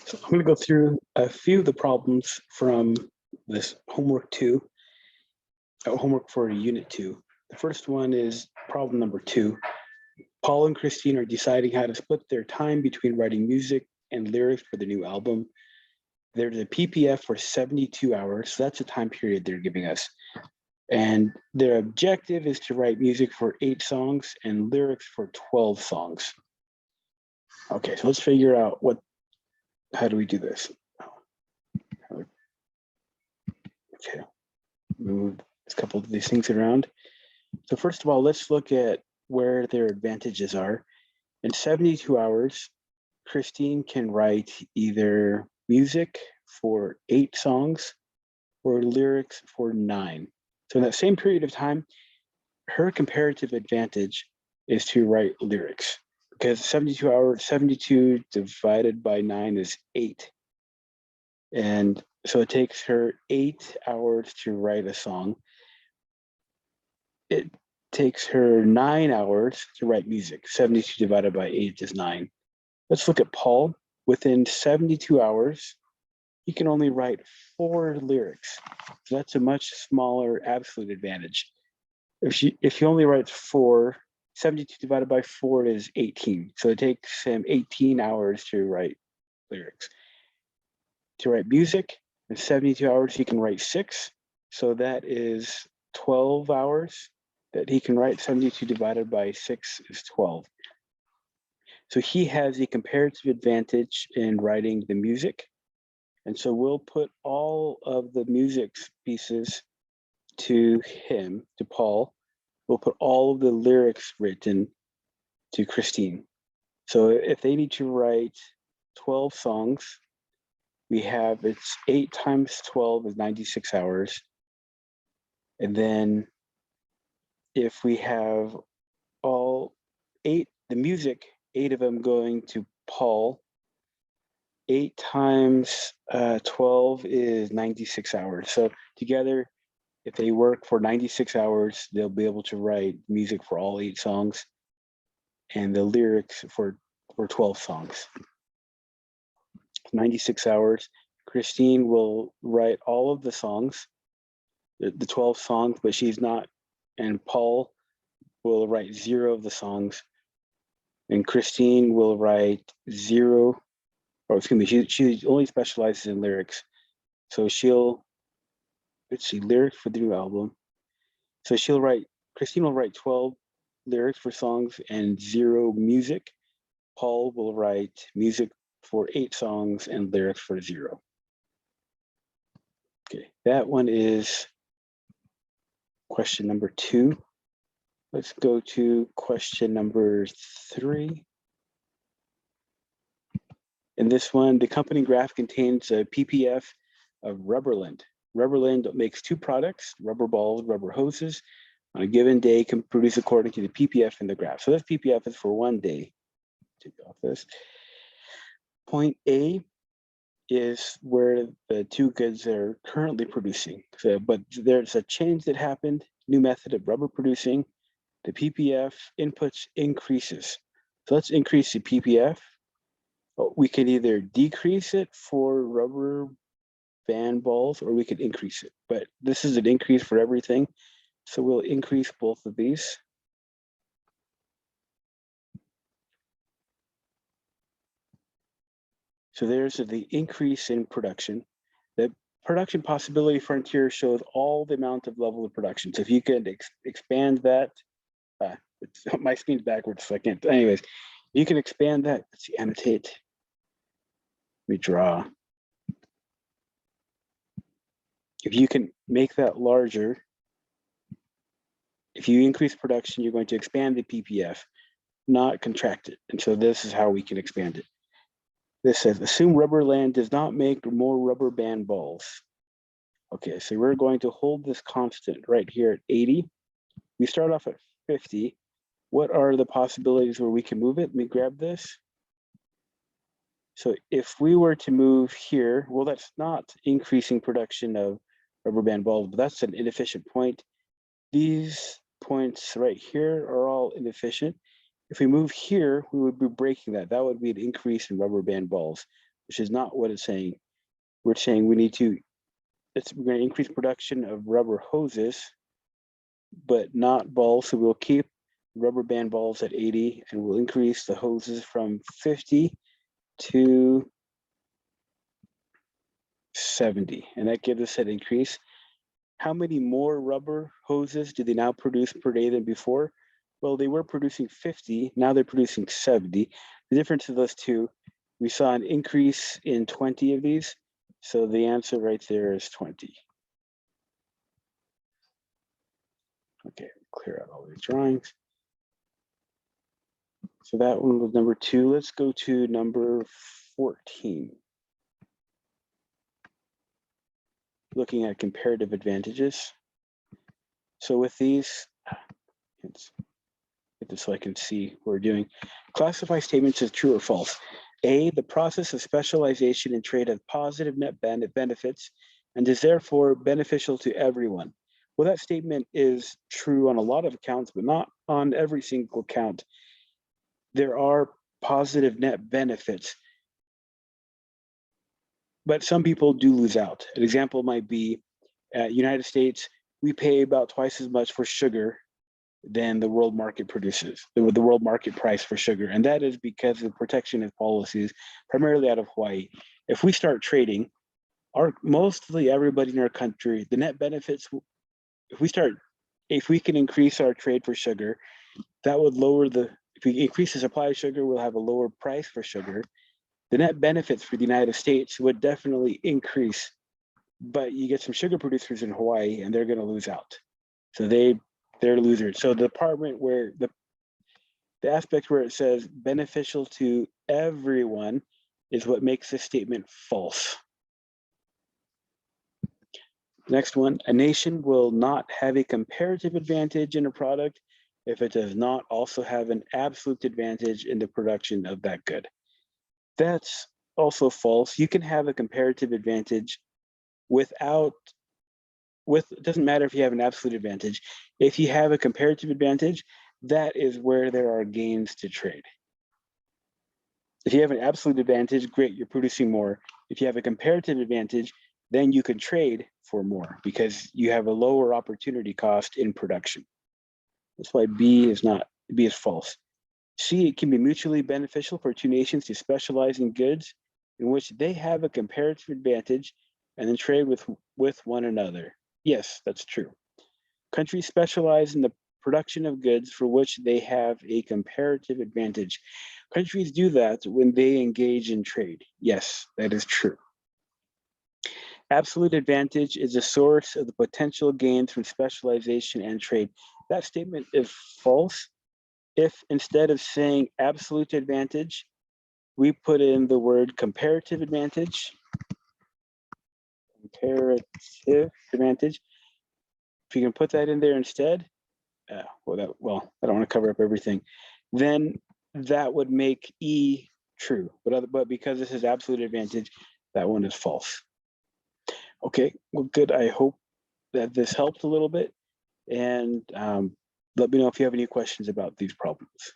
So I'm going to go through a few of the problems from this homework for unit 2. The first one is problem number 2. Paul and Christine are deciding how to split their time between writing music and lyrics for the new album. There's a PPF for 72 hours, so that's the time period they're giving us. And their objective is to write music for 8 songs and lyrics for 12 songs. Okay, so let's figure out how do we do this? Okay, move a couple of these things around. So first of all, let's look at where their advantages are. In 72 hours, Christine can write either music for 8 songs or lyrics for 9. So in that same period of time, her comparative advantage is to write lyrics, because 72 divided by 9 is 8. And so it takes her 8 hours to write a song. It takes her 9 hours to write music. 72 divided by 8 is 9. Let's look at Paul. Within 72 hours, he can only write 4 lyrics. So that's a much smaller absolute advantage. If he only writes 4, 72 divided by 4 is 18. So it takes him 18 hours to write lyrics. To write music, in 72 hours, he can write 6. So that is 12 hours that he can write. 72 divided by 6 is 12. So he has a comparative advantage in writing the music. And so we'll put all of the music pieces to him, to Paul. We'll put all of the lyrics written to Christine. So if they need to write 12 songs, we have, it's 8 times 12 is 96 hours. And then if we have all 8, the music, 8 of them going to Paul, 8 times 12 is 96 hours. So together, if they work for 96 hours, they'll be able to write music for all 8 songs and the lyrics for 12 songs. 96 hours. Christine will write all of the songs, the 12 songs, but she's not, and Paul will write 0 of the songs, and Christine will write 0, or excuse me, she only specializes in lyrics. So let's see, lyrics for the new album. So Christine will write 12 lyrics for songs and 0 music. Paul will write music for 8 songs and lyrics for 0. Okay, that one is question number 2. Let's go to question number 3. In this one, the company graph contains a PPF of Rubberland. Rubberland makes 2 products, rubber balls, rubber hoses. On a given day, can produce according to the PPF in the graph. So this PPF is for 1 day. Take off this. Point A is where the 2 goods are currently producing. So, but there's a change that happened, new method of rubber producing. The PPF inputs increases. So let's increase the PPF. We can either decrease it for rubber band balls or we could increase it. But this is an increase for everything. So we'll increase both of these. So there's the increase in production. The production possibility frontier shows all the amount of level of production. So if you could expand that, my screen's backwards, so I can't. Anyways, you can expand that. Let's see, annotate. Let me draw. If you can make that larger, if you increase production, you're going to expand the PPF, not contract it. And so this is how we can expand it. This says, assume Rubberland does not make more rubber band balls. Okay, so we're going to hold this constant right here at 80. We start off at 50. What are the possibilities where we can move it? Let me grab this. So if we were to move here, well, that's not increasing production of rubber band balls, but that's an inefficient point. These points right here are all inefficient. If we move here, we would be breaking that. That would be an increase in rubber band balls. which is not what it's saying. We're saying we need to, we're going to increase production of rubber hoses, but not balls. So we'll keep rubber band balls at 80, and we'll increase the hoses from 50 to 70. And that gives us an increase. How many more rubber hoses do they now produce per day than before? Well, they were producing 50, now they're producing 70. The difference of those two, we saw an increase in 20 of these. So the answer right there is 20. Okay, clear out all these drawings. So that one was number 2. Let's go to number 14. Looking at comparative advantages. So with these, let's get this so I can see what we're doing. Classify statements as true or false. A, the process of specialization in trade has positive net benefits and is therefore beneficial to everyone. Well, that statement is true on a lot of accounts, but not on every single account. There are positive net benefits, but some people do lose out. An example might be United States, we pay about twice as much for sugar than the world market produces, the world market price for sugar. And that is because of protectionist policies, primarily out of Hawaii. If we start trading, mostly everybody in our country, the net benefits, if we can increase our trade for sugar, that would lower if we increase the supply of sugar, we'll have a lower price for sugar. The net benefits for the United States would definitely increase, but you get some sugar producers in Hawaii and they're going to lose out. So they're losers. So the department where the aspect where it says beneficial to everyone is what makes this statement false. Next one, a nation will not have a comparative advantage in a product if it does not also have an absolute advantage in the production of that good. That's also false. You can have a comparative advantage it doesn't matter if you have an absolute advantage. If you have a comparative advantage, that is where there are gains to trade. If you have an absolute advantage, great, you're producing more. If you have a comparative advantage, then you can trade for more because you have a lower opportunity cost in production. That's why B is false. C, it can be mutually beneficial for two nations to specialize in goods in which they have a comparative advantage and then trade with one another. Yes, that's true. Countries specialize in the production of goods for which they have a comparative advantage. Countries do that when they engage in trade. Yes, that is true. Absolute advantage is a source of the potential gains from specialization and trade. That statement is false. If instead of saying absolute advantage, we put in the word comparative advantage, if you can put that in there instead, I don't want to cover up everything, then that would make E true. But because this is absolute advantage, that one is false. Okay, well, good. I hope that this helped a little bit. And let me know if you have any questions about these problems.